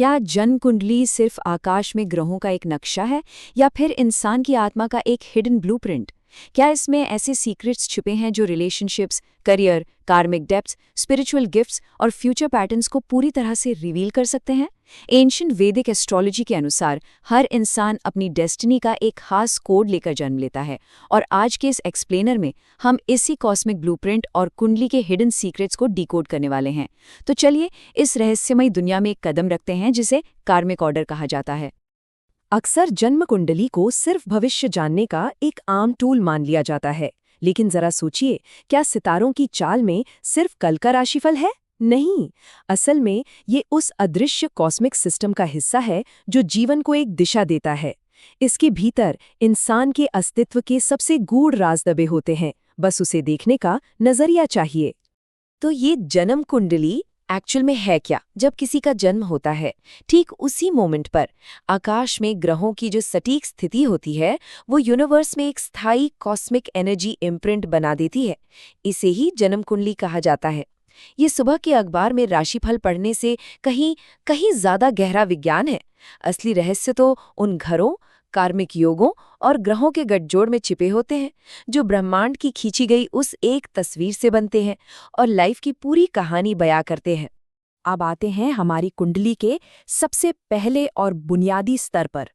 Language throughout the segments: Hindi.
क्या जन्म कुंडली सिर्फ आकाश में ग्रहों का एक नक्शा है या फिर इंसान की आत्मा का एक हिडन ब्लूप्रिंट? क्या इसमें ऐसे सीक्रेट्स छुपे हैं जो रिलेशनशिप्स, करियर, कार्मिक डेप्थ्स, स्पिरिचुअल गिफ्ट्स और फ्यूचर पैटर्न्स को पूरी तरह से रिवील कर सकते हैं? एंशिएंट वैदिक एस्ट्रोलॉजी के अनुसार हर इंसान अपनी डेस्टिनी का एक खास कोड लेकर जन्म लेता है और आज के इस एक्सप्लेनर में हम इसी कॉस्मिक ब्लूप्रिंट और कुंडली के हिडन सीक्रेट्स को डिकोड करने वाले हैं। तो चलिए इस रहस्यमयी दुनिया में एक कदम रखते हैं जिसे कार्मिक ऑर्डर कहा जाता है। अक्सर जन्म कुंडली को सिर्फ भविष्य जानने का एक आम टूल मान लिया जाता है, लेकिन जरा सोचिए, क्या सितारों की चाल में सिर्फ कल का राशिफल है? नहीं, असल में ये उस अदृश्य कॉस्मिक सिस्टम का हिस्सा है जो जीवन को एक दिशा देता है। इसके भीतर इंसान के अस्तित्व के सबसे गूढ़ राज दबे होते हैं, बस उसे देखने का नजरिया चाहिए। तो ये जन्म कुंडली एक्चुअल में है क्या? जब किसी का जन्म होता है, ठीक उसी मोमेंट पर आकाश में ग्रहों की जो सटीक स्थिति होती है वो यूनिवर्स में एक स्थायी कॉस्मिक एनर्जी इम्प्रिंट बना देती है। इसे ही जन्म कुंडली कहा जाता है। ये सुबह के अखबार में राशिफल पढ़ने से कहीं ज्यादा गहरा विज्ञान है। असली रहस्य तो उन घरों, कार्मिक योगों और ग्रहों के गठजोड़ में छिपे होते हैं जो ब्रह्मांड की खींची गई उस एक तस्वीर से बनते हैं और लाइफ की पूरी कहानी बयां करते हैं। अब आते हैं हमारी कुंडली के सबसे पहले और बुनियादी स्तर पर।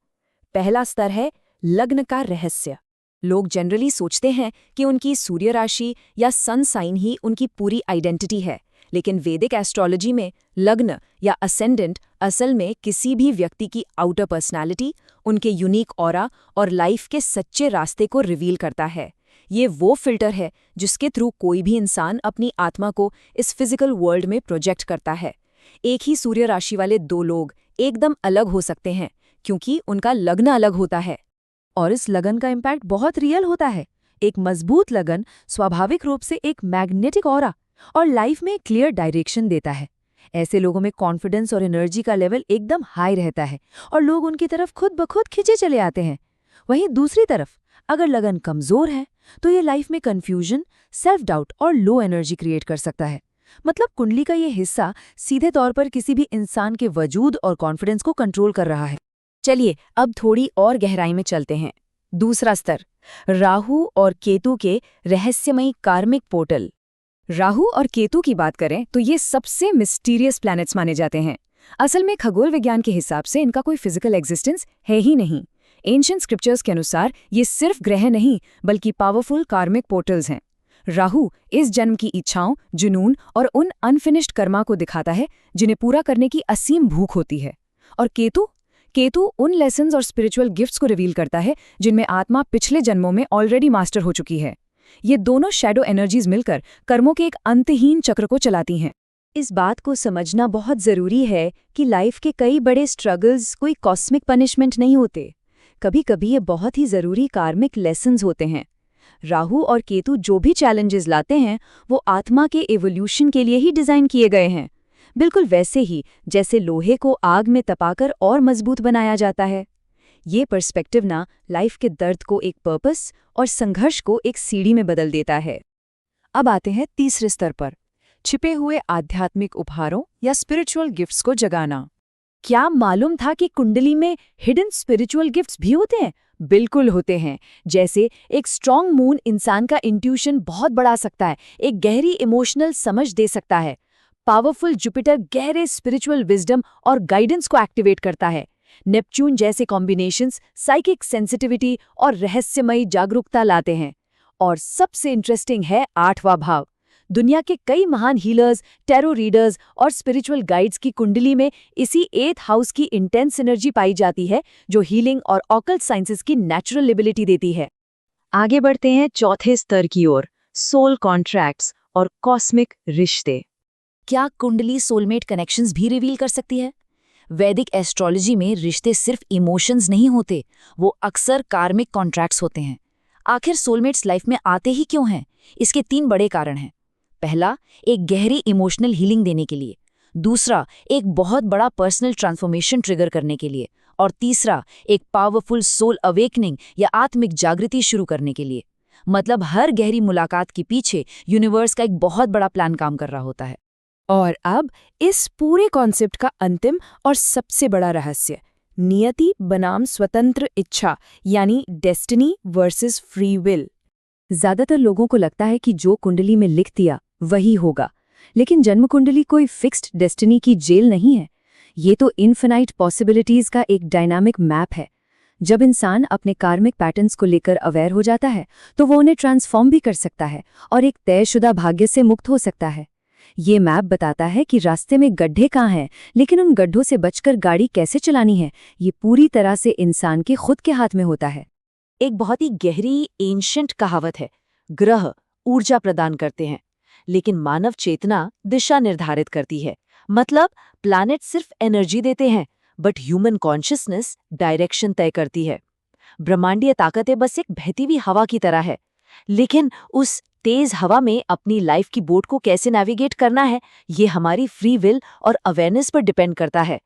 पहला स्तर है लग्न का रहस्य। लोग जनरली सोचते हैं कि उनकी सूर्य राशि या सन साइन ही उनकी पूरी आइडेंटिटी है, लेकिन वैदिक एस्ट्रोलॉजी में लग्न या असेंडेंट असल में किसी भी व्यक्ति की आउटर पर्सनालिटी, उनके यूनिक ऑरा और लाइफ के सच्चे रास्ते को रिवील करता है। ये वो फिल्टर है जिसके थ्रू कोई भी इंसान अपनी आत्मा को इस फिजिकल वर्ल्ड में प्रोजेक्ट करता है। एक ही सूर्य राशि वाले दो लोग एकदम अलग हो सकते हैं क्योंकि उनका लग्न अलग होता है, और इस लगन का इम्पैक्ट बहुत रियल होता है। एक मजबूत लगन स्वाभाविक रूप से एक मैग्नेटिक ऑरा और लाइफ में क्लियर डायरेक्शन देता है। ऐसे लोगों में कॉन्फिडेंस और एनर्जी का लेवल एकदम हाई रहता है और लोग उनकी तरफ खुद ब खुद खिंचे चले आते हैं। वहीं दूसरी तरफ अगर लगन कमजोर है तो ये लाइफ में कंफ्यूजन, सेल्फ डाउट और लो एनर्जी क्रिएट कर सकता है। मतलब कुंडली का ये हिस्सा सीधे तौर पर किसी भी इंसान के वजूद और कॉन्फिडेंस को कंट्रोल कर रहा है। चलिए अब थोड़ी और गहराई में चलते हैं। दूसरा स्तर, राहु और केतु के रहस्यमयी कार्मिक पोर्टल। राहु और केतु की बात करें तो ये सबसे मिस्टीरियस प्लैनेट्स माने जाते हैं। असल में खगोल विज्ञान के हिसाब से इनका कोई फिजिकल एग्जिस्टेंस है ही नहीं। एंशिएंट स्क्रिप्चर्स के अनुसार ये सिर्फ ग्रह नहीं बल्कि पावरफुल कार्मिक पोर्टल्स हैं। राहु इस जन्म की इच्छाओं, जुनून और उन अनफिनिश्ड कर्मा को दिखाता है जिन्हें पूरा करने की असीम भूख होती है। और केतु उन लेसन्स और स्पिरिचुअल गिफ्ट्स को रिवील करता है जिनमें आत्मा पिछले जन्मों में ऑलरेडी मास्टर हो चुकी है। ये दोनों शैडो एनर्जीज मिलकर कर्मों के एक अंतहीन चक्र को चलाती हैं। इस बात को समझना बहुत जरूरी है कि लाइफ के कई बड़े स्ट्रगल्स कोई कॉस्मिक पनिशमेंट नहीं होते। कभी कभी ये बहुत ही जरूरी कार्मिक लेसन्स होते हैं। राहु और केतु जो भी चैलेंजेस लाते हैं वो आत्मा के एवोल्यूशन के लिए ही डिजाइन किए गए हैं, बिल्कुल वैसे ही जैसे लोहे को आग में तपाकर और मजबूत बनाया जाता है। ये पर्सपेक्टिव ना लाइफ के दर्द को एक पर्पस और संघर्ष को एक सीढ़ी में बदल देता है। अब आते हैं तीसरे स्तर पर, छिपे हुए आध्यात्मिक उपहारों या स्पिरिचुअल गिफ्ट्स को जगाना। क्या मालूम था कि कुंडली में हिडन स्पिरिचुअल गिफ्ट्स भी होते हैं? बिल्कुल होते हैं। जैसे एक स्ट्रॉन्ग मून इंसान का इंट्यूशन बहुत बढ़ा सकता है, एक गहरी इमोशनल समझ दे सकता है। पावरफुल जुपिटर गहरे स्पिरिचुअल विजडम और गाइडेंस को एक्टिवेट करता है। नेपच्यून जैसे कॉम्बिनेशंस साइकिक सेंसिटिविटी और रहस्यमयी जागरूकता लाते हैं। और सबसे इंटरेस्टिंग है आठवां भाव। दुनिया के कई महान हीलर्स, टैरो रीडर्स और स्पिरिचुअल गाइड्स की कुंडली में इसी 8th हाउस की इंटेंस एनर्जी पाई जाती है जो हीलिंग और ऑकल्ट साइंसेस की नेचुरल एबिलिटी देती है। आगे बढ़ते हैं चौथे स्तर की ओर, सोल कॉन्ट्रैक्ट्स और कॉस्मिक रिश्ते। क्या कुंडली सोलमेट कनेक्शंस भी रिवील कर सकती है? वैदिक एस्ट्रोलॉजी में रिश्ते सिर्फ इमोशंस नहीं होते, वो अक्सर कार्मिक कॉन्ट्रैक्ट्स होते हैं। आखिर सोलमेट्स लाइफ में आते ही क्यों हैं? इसके 3 बड़े कारण हैं। पहला, एक गहरी इमोशनल हीलिंग देने के लिए। दूसरा, एक बहुत बड़ा पर्सनल ट्रांसफॉर्मेशन ट्रिगर करने के लिए। और तीसरा, एक पावरफुल सोल अवेकनिंग या आत्मिक जागृति शुरू करने के लिए। मतलब हर गहरी मुलाकात के पीछे यूनिवर्स का एक बहुत बड़ा प्लान काम कर रहा होता है। और अब इस पूरे कॉन्सेप्ट का अंतिम और सबसे बड़ा रहस्य, नियति बनाम स्वतंत्र इच्छा, यानी डेस्टिनी वर्सेस फ्री विल। ज्यादातर लोगों को लगता है कि जो कुंडली में लिख दिया वही होगा, लेकिन जन्म कुंडली कोई फिक्स्ड डेस्टिनी की जेल नहीं है। ये तो इन्फिनाइट पॉसिबिलिटीज का एक डायनामिक मैप है। जब इंसान अपने कार्मिक पैटर्न्स को लेकर अवेयर हो जाता है तो वो उन्हें ट्रांसफॉर्म भी कर सकता है और एक तयशुदा भाग्य से मुक्त हो सकता है। ये मैप बताता है कि रास्ते में गड्ढे कहाँ हैं, लेकिन उन गड्ढों से बचकर गाड़ी कैसे चलानी है, ये पूरी तरह से इंसान के खुद के हाथ में होता है। एक बहुत ही गहरी एंशिएंट कहावत है, ग्रह ऊर्जा प्रदान करते हैं लेकिन मानव चेतना दिशा निर्धारित करती है। मतलब प्लैनेट सिर्फ एनर्जी देते हैं बट ह्यूमन कॉन्शियसनेस डायरेक्शन तय करती है। ब्रह्मांडीय ताकतें बस एक बहती हुई हवा की तरह है, लेकिन उस तेज हवा में अपनी लाइफ की बोट को कैसे नेविगेट करना है, ये हमारी फ्री विल और अवेयरनेस पर डिपेंड करता है।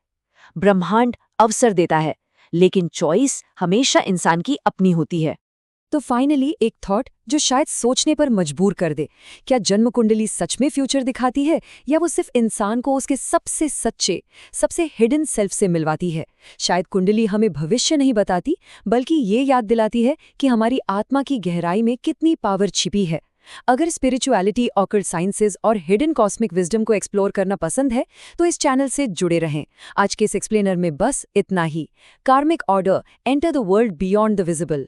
ब्रह्मांड अवसर देता है, लेकिन चॉइस हमेशा इंसान की अपनी होती है। तो फाइनली एक थॉट जो शायद सोचने पर मजबूर कर दे, क्या जन्म कुंडली सच में फ्यूचर दिखाती है या वो सिर्फ इंसान को उसके सबसे सच्चे, सबसे हिडन सेल्फ से मिलवाती है? शायद कुंडली हमें भविष्य नहीं बताती, बल्कि ये याद दिलाती है कि हमारी आत्मा की गहराई में कितनी पावर छिपी है। अगर स्पिरिचुअलिटी, ऑकल्ट साइंसेज और हिडन कॉस्मिक विजडम को एक्सप्लोर करना पसंद है तो इस चैनल से जुड़े रहें। आज के इस एक्सप्लेनर में बस इतना ही। कार्मिक order, enter the world beyond the visible.